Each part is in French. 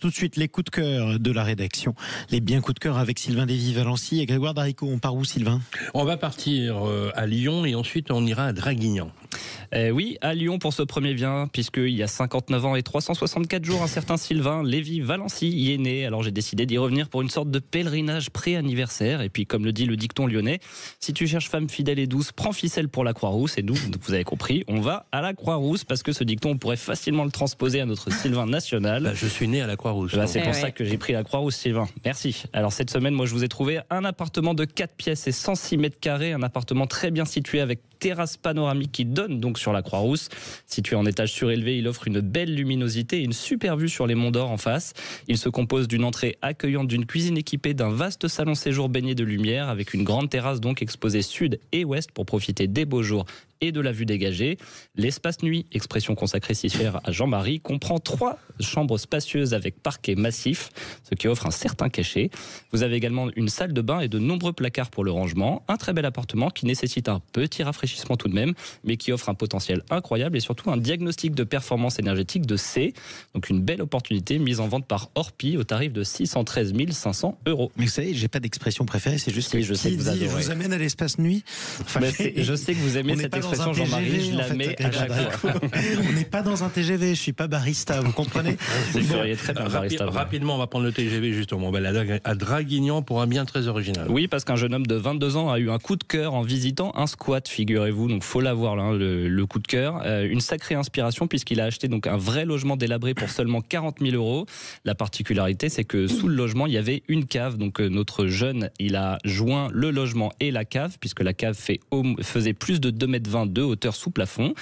Tout de suite, les coups de cœur de la rédaction. Les bien coups de cœur avec Sylvain Lévy-Valency et Grégoire Darico. On part où, Sylvain ? On va partir à Lyon et ensuite on ira à Draguignan. Oui, à Lyon pour ce premier bien, puisqu'il y a 59 ans et 364 jours, un certain Sylvain Lévy-Valency y est né. Alors j'ai décidé d'y revenir pour une sorte de pèlerinage pré-anniversaire. Et puis comme le dit le dicton lyonnais, si tu cherches femme fidèle et douce, prends ficelle pour la Croix-Rousse. Et nous, vous avez compris, on va à la Croix-Rousse parce que ce dicton, on pourrait facilement le transposer à notre Sylvain national. Je suis né à la Croix-Rousse. C'est pour ça que j'ai pris la Croix-Rousse, Sylvain. Merci. Alors cette semaine, moi je vous ai trouvé un appartement de 4 pièces et 106 mètres carrés, un appartement très bien situé avec terrasse panoramique qui donne donc sur la Croix-Rousse. Situé en étage surélevé, il offre une belle luminosité et une super vue sur les Monts d'Or en face. Il se compose d'une entrée accueillante, d'une cuisine équipée, d'un vaste salon séjour baigné de lumière avec une grande terrasse donc exposée sud et ouest pour profiter des beaux jours et de la vue dégagée. L'espace nuit, expression consacrée si chère à Jean-Marie, comprend 3 chambres spacieuses avec parquet massif, ce qui offre un certain cachet. Vous avez également une salle de bain et de nombreux placards pour le rangement. Un très bel appartement qui nécessite un petit rafraîchissement tout de même, mais qui offre un potentiel incroyable et surtout un diagnostic de performance énergétique de C. Donc une belle opportunité mise en vente par Orpi au tarif de 613 500 €. Mais vous savez, j'ai pas d'expression préférée, c'est juste Oui, je sais que vous adorez. Je vous amène à l'espace nuit. Enfin, je sais que vous aimez cette expression, Jean-Marie, je la mets à chaque fois. On n'est pas dans un TGV, je suis pas barista, vous comprenez ? Vous feriez très bien barista. Rapidement, on va prendre le TGV justement. On va aller à Draguignan pour un bien très original. Oui, parce qu'un jeune homme de 22 ans a eu un coup de cœur en visitant un squat, figurez-vous. Donc faut l'avoir là, le coup de cœur. Une sacrée inspiration puisqu'il a acheté donc un vrai logement délabré pour seulement 40 000 €. La particularité, c'est que sous le logement, il y avait une cave. Donc notre jeune, il a joint le logement et la cave puisque la cave faisait plus de 2,20 m de hauteur sous plafond.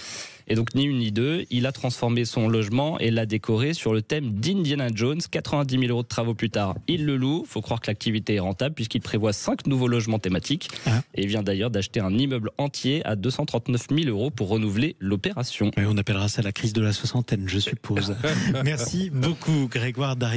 Et donc ni une ni deux, il a transformé son logement et l'a décoré sur le thème d'Indiana Jones. 90 000 € de travaux plus tard, il le loue. Faut croire que l'activité est rentable puisqu'il prévoit 5 nouveaux logements thématiques. Et il vient d'ailleurs d'acheter un immeuble entier à 239 000 € pour renouveler l'opération. Oui, on appellera ça la crise de la soixantaine, je suppose. Merci beaucoup, Grégoire Darico.